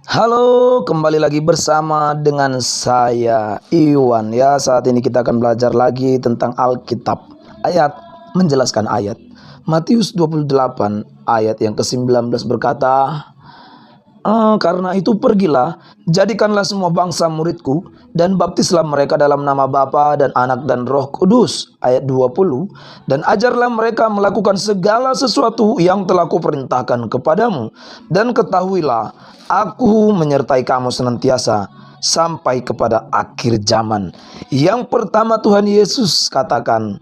Halo, kembali lagi bersama dengan saya Iwan ya. Saat ini kita akan belajar lagi tentang Alkitab. Menjelaskan ayat. Matius 28 ayat yang ke-19 berkata, karena itu pergilah, jadikanlah semua bangsa muridku, dan baptislah mereka dalam nama Bapa dan Anak dan Roh Kudus. Ayat 20, dan ajarlah mereka melakukan segala sesuatu yang telah kuperintahkan kepadamu. Dan ketahuilah, aku menyertai kamu senantiasa sampai kepada akhir zaman. Yang pertama Tuhan Yesus katakan,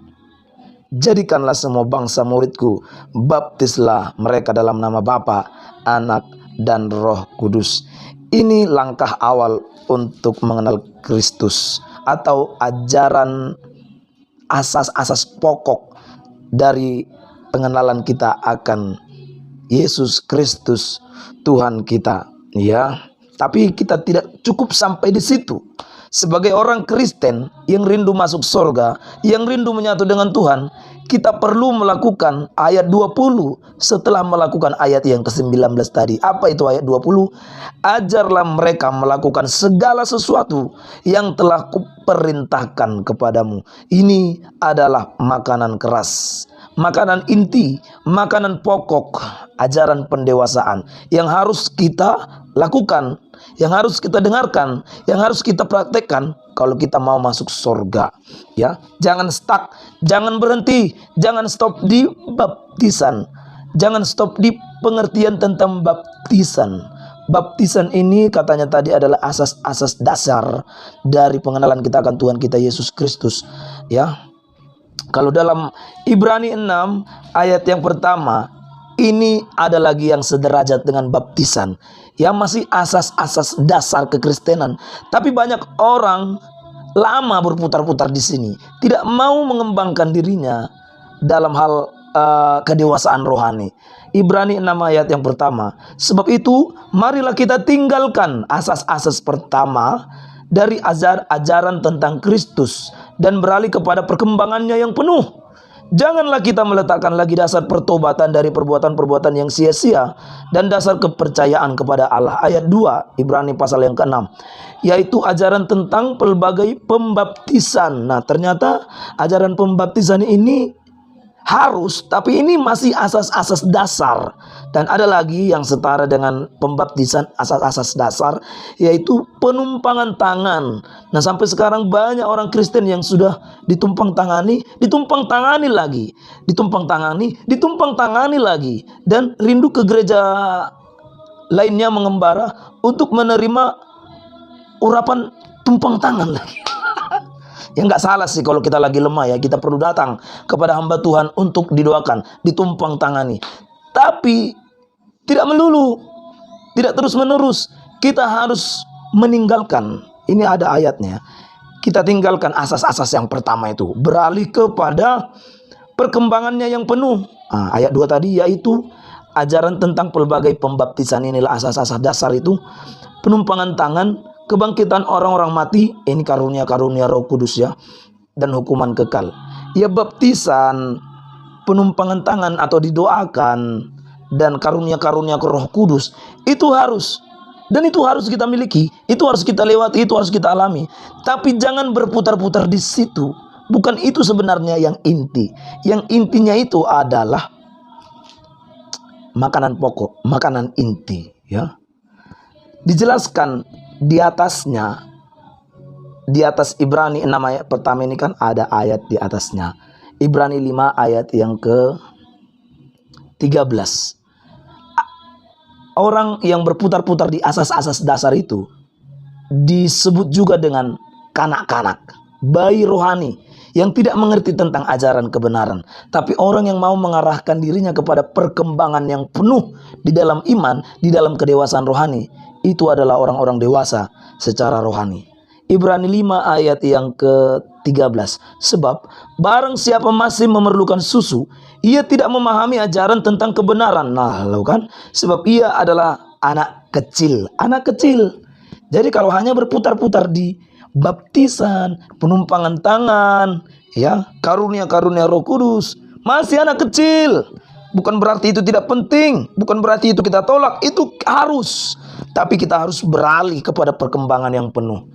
jadikanlah semua bangsa muridku, baptislah mereka dalam nama Bapa, Anak, dan Roh Kudus. Ini langkah awal untuk mengenal Kristus, atau ajaran asas-asas pokok dari pengenalan kita akan Yesus Kristus Tuhan kita ya. Tapi kita tidak cukup sampai di situ. Sebagai orang Kristen yang rindu masuk surga, yang rindu menyatu dengan Tuhan, kita perlu melakukan ayat 20 setelah melakukan ayat yang ke-19 tadi. Apa itu ayat 20? Ajarlah mereka melakukan segala sesuatu yang telah kuperintahkan kepadamu. Ini adalah makanan keras, makanan inti, makanan pokok, ajaran pendewasaan yang harus kita lakukan, yang harus kita dengarkan, yang harus kita praktekkan kalau kita mau masuk surga ya. Jangan stuck, jangan berhenti, jangan stop di baptisan, jangan stop di pengertian tentang baptisan. Baptisan ini katanya tadi adalah asas-asas dasar dari pengenalan kita akan Tuhan kita Yesus Kristus ya. Kalau dalam Ibrani 6 ayat yang pertama, ini ada lagi yang sederajat dengan baptisan, yang masih asas-asas dasar kekristenan. Tapi banyak orang lama berputar-putar di sini, tidak mau mengembangkan dirinya dalam hal kedewasaan rohani. Ibrani 6 ayat yang pertama, sebab itu marilah kita tinggalkan asas-asas pertama dari ajaran tentang Kristus dan beralih kepada perkembangannya yang penuh. Janganlah kita meletakkan lagi dasar pertobatan dari perbuatan-perbuatan yang sia-sia dan dasar kepercayaan kepada Allah. Ayat 2 Ibrani pasal yang ke-6, yaitu ajaran tentang pelbagai pembaptisan. Nah, ternyata ajaran pembaptisan ini harus, tapi ini masih asas-asas dasar. Dan ada lagi yang setara dengan pembaptisan, asas-asas dasar, yaitu penumpangan tangan. Nah, sampai sekarang banyak orang Kristen yang sudah ditumpang tangani lagi, ditumpang tangani lagi, dan rindu ke gereja lainnya mengembara untuk menerima urapan tumpang tangan lagi. Ya nggak salah sih kalau kita lagi lemah ya, kita perlu datang kepada hamba Tuhan untuk didoakan, ditumpang tangani. Tapi tidak melulu, tidak terus menerus. Kita harus meninggalkan, ini ada ayatnya, kita tinggalkan asas-asas yang pertama itu, beralih kepada perkembangannya yang penuh. Nah, ayat 2 tadi yaitu ajaran tentang pelbagai pembaptisan. Inilah asas-asas dasar itu, penumpangan tangan, kebangkitan orang-orang mati, ini karunia-karunia Roh Kudus ya, dan hukuman kekal. Ya, baptisan, penumpangan tangan atau didoakan, dan karunia-karunia Roh Kudus itu harus, dan itu harus kita miliki, itu harus kita lewati, itu harus kita alami. Tapi jangan berputar-putar di situ. Bukan itu sebenarnya yang inti. Yang intinya itu adalah makanan pokok, makanan inti ya. Dijelaskan di atasnya, di atas Ibrani 6 ayat pertama ini kan ada ayat di atasnya. Ibrani 5 ayat yang ke-13. Orang yang berputar-putar di asas-asas dasar itu disebut juga dengan kanak-kanak, bayi rohani yang tidak mengerti tentang ajaran kebenaran. Tapi orang yang mau mengarahkan dirinya kepada perkembangan yang penuh di dalam iman, di dalam kedewasaan rohani, itu adalah orang-orang dewasa secara rohani. Ibrani 5 ayat yang ke-13. Sebab barang siapa masih memerlukan susu, ia tidak memahami ajaran tentang kebenaran. Nah, lalu kan, sebab ia adalah anak kecil. Anak kecil. Jadi kalau hanya berputar-putar di baptisan, penumpangan tangan, ya, karunia-karunia Roh Kudus, masih anak kecil. Bukan berarti itu tidak penting, bukan berarti itu kita tolak, itu harus. Tapi kita harus beralih kepada perkembangan yang penuh.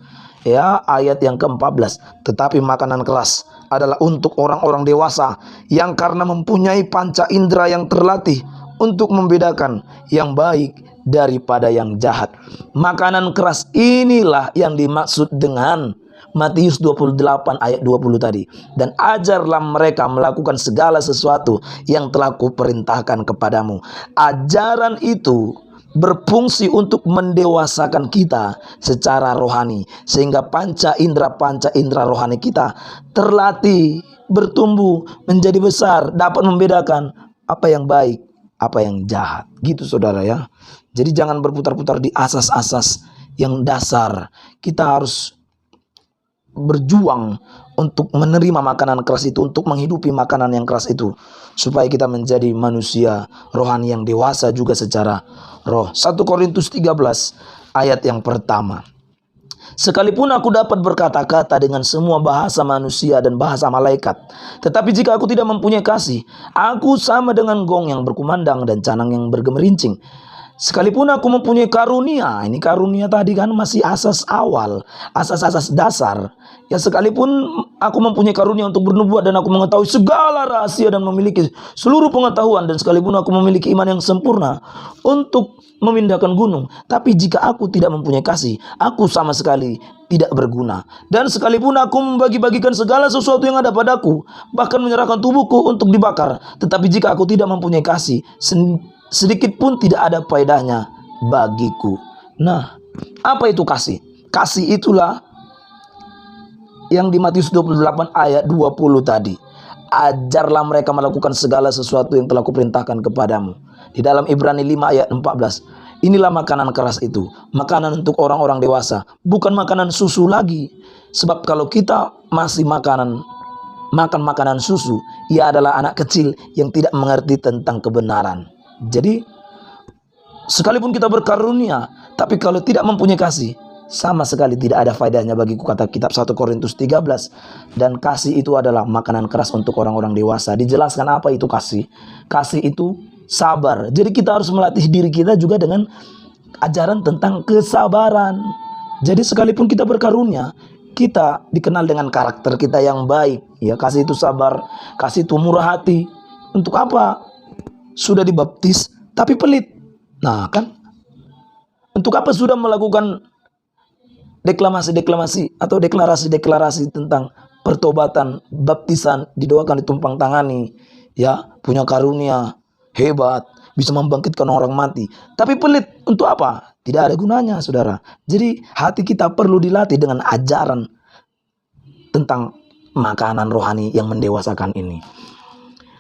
Ya, ayat yang ke-14. Tetapi makanan keras adalah untuk orang-orang dewasa yang karena mempunyai panca indera yang terlatih untuk membedakan yang baik daripada yang jahat. Makanan keras inilah yang dimaksud dengan Matius 28 ayat 20 tadi. Dan ajarlah mereka melakukan segala sesuatu yang telah kuperintahkan kepadamu. Ajaran itu berfungsi untuk mendewasakan kita secara rohani, sehingga panca indera rohani kita terlatih, bertumbuh, menjadi besar, dapat membedakan apa yang baik, apa yang jahat. Gitu saudara ya. Jadi jangan berputar-putar di asas-asas yang dasar. Kita harus berjuang untuk menerima makanan keras itu, untuk menghidupi makanan yang keras itu, supaya kita menjadi manusia rohani yang dewasa juga secara roh. 1 Korintus 13 ayat yang pertama. Sekalipun aku dapat berkata-kata dengan semua bahasa manusia dan bahasa malaikat, tetapi jika aku tidak mempunyai kasih, aku sama dengan gong yang berkumandang dan canang yang bergemerincing. Sekalipun aku mempunyai karunia, ini karunia tadi kan masih asas awal, asas-asas dasar. Ya, sekalipun aku mempunyai karunia untuk bernubuat dan aku mengetahui segala rahasia dan memiliki seluruh pengetahuan, dan sekalipun aku memiliki iman yang sempurna untuk memindahkan gunung, tapi jika aku tidak mempunyai kasih, aku sama sekali tidak berguna. Dan sekalipun aku membagi-bagikan segala sesuatu yang ada padaku, bahkan menyerahkan tubuhku untuk dibakar, tetapi jika aku tidak mempunyai kasih, sedikit pun tidak ada faedahnya bagiku. Nah, apa itu kasih? Kasih itulah yang di Matius 28 ayat 20 tadi. Ajarlah mereka melakukan segala sesuatu yang telah kuperintahkan kepadamu. Di dalam Ibrani 5 ayat 14. Inilah makanan keras itu, makanan untuk orang-orang dewasa, bukan makanan susu lagi. Sebab kalau kita masih makan makanan susu, ia adalah anak kecil yang tidak mengerti tentang kebenaran. Jadi sekalipun kita berkarunia, tapi kalau tidak mempunyai kasih, sama sekali tidak ada faedahnya bagiku, kata kitab 1 Korintus 13. Dan kasih itu adalah makanan keras untuk orang-orang dewasa. Dijelaskan apa itu kasih. Kasih itu sabar. Jadi kita harus melatih diri kita juga dengan ajaran tentang kesabaran. Jadi sekalipun kita berkarunia, kita dikenal dengan karakter kita yang baik. Ya, kasih itu sabar, kasih itu murah hati. Untuk apa? Sudah dibaptis tapi pelit. Nah kan, untuk apa sudah melakukan deklamasi atau deklarasi tentang pertobatan, baptisan, didoakan, ditumpang tangani, ya, punya karunia hebat, bisa membangkitkan orang mati, tapi pelit. Untuk apa? Tidak ada gunanya, saudara. Jadi hati kita perlu dilatih dengan ajaran tentang makanan rohani yang mendewasakan ini.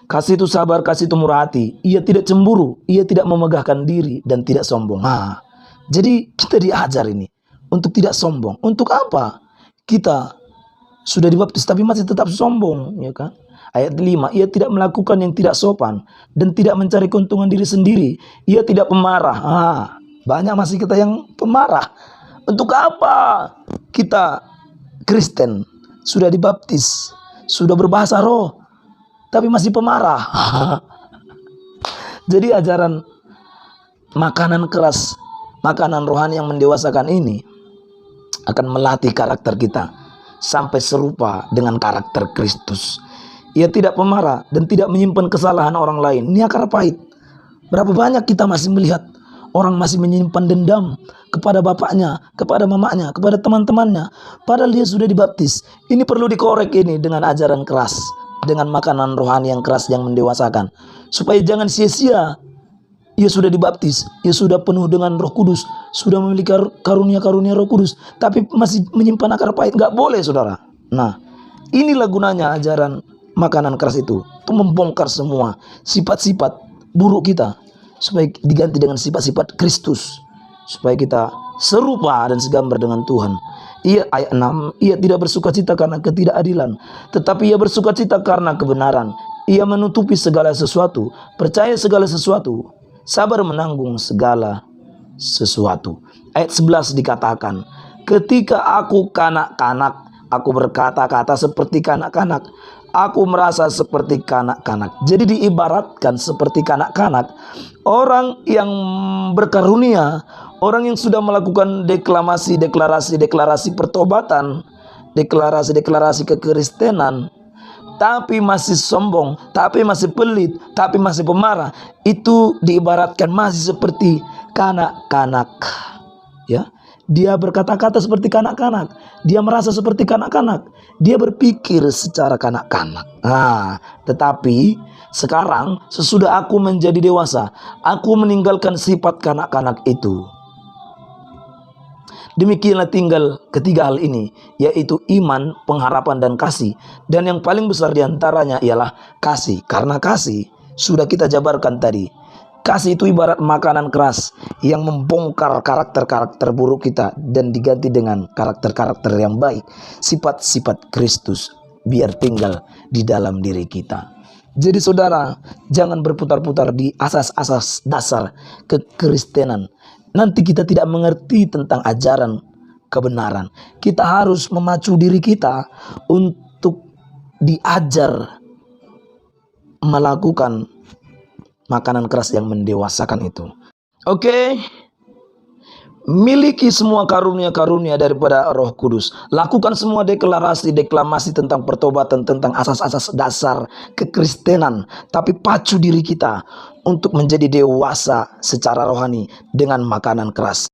Kasih itu sabar, kasih itu murah hati. Ia tidak cemburu, ia tidak memegahkan diri, dan tidak sombong. Nah, jadi kita diajar ini untuk tidak sombong. Untuk apa? Kita sudah dibaptis tapi masih tetap sombong, ya kan? Ayat 5, ia tidak melakukan yang tidak sopan dan tidak mencari keuntungan diri sendiri. Ia tidak pemarah. Banyak masih kita yang pemarah. Untuk apa? Kita Kristen, sudah dibaptis, sudah berbahasa roh, tapi masih pemarah. Jadi ajaran makanan keras, makanan rohani yang mendewasakan ini akan melatih karakter kita sampai serupa dengan karakter Kristus. Ia tidak pemarah dan tidak menyimpan kesalahan orang lain. Ini akar pahit. Berapa banyak kita masih melihat orang masih menyimpan dendam kepada bapaknya, kepada mamanya, kepada teman-temannya, padahal dia sudah dibaptis. Ini perlu dikorek ini dengan ajaran keras, dengan makanan rohani yang keras yang mendewasakan, supaya jangan sia-sia. Ia sudah dibaptis, ia sudah penuh dengan Roh Kudus, sudah memiliki karunia-karunia Roh Kudus, tapi masih menyimpan akar pahit. Nggak boleh, saudara. Nah, inilah gunanya ajaran makanan keras itu, untuk membongkar semua sifat-sifat buruk kita, supaya diganti dengan sifat-sifat Kristus, supaya kita serupa dan segambar dengan Tuhan. Ayat 6, ia tidak bersukacita karena ketidakadilan, tetapi ia bersukacita karena kebenaran. Ia menutupi segala sesuatu, percaya segala sesuatu, sabar menanggung segala sesuatu. Ayat 11 dikatakan, ketika aku kanak-kanak, aku berkata-kata seperti kanak-kanak, aku merasa seperti kanak-kanak. Jadi diibaratkan seperti kanak-kanak. Orang yang berkarunia, Orang yang sudah melakukan deklarasi pertobatan, deklarasi kekristenan, tapi masih sombong, tapi masih pelit, tapi masih pemarah, itu diibaratkan masih seperti kanak-kanak. Ya, dia berkata-kata seperti kanak-kanak, dia merasa seperti kanak-kanak, dia berpikir secara kanak-kanak. Tetapi sekarang sesudah aku menjadi dewasa, aku meninggalkan sifat kanak-kanak itu. Demikianlah tinggal ketiga hal ini, yaitu iman, pengharapan, dan kasih. Dan yang paling besar diantaranya ialah kasih. Karena kasih sudah kita jabarkan tadi. Kasih itu ibarat makanan keras yang membongkar karakter-karakter buruk kita dan diganti dengan karakter-karakter yang baik. Sifat-sifat Kristus biar tinggal di dalam diri kita. Jadi saudara, jangan berputar-putar di asas-asas dasar kekristenan. Nanti kita tidak mengerti tentang ajaran kebenaran. Kita harus memacu diri kita untuk diajar melakukan makanan keras yang mendewasakan itu. Oke. Miliki semua karunia-karunia daripada Roh Kudus. Lakukan semua deklamasi tentang pertobatan, tentang asas-asas dasar kekristenan. Tapi pacu diri kita untuk menjadi dewasa secara rohani dengan makanan keras.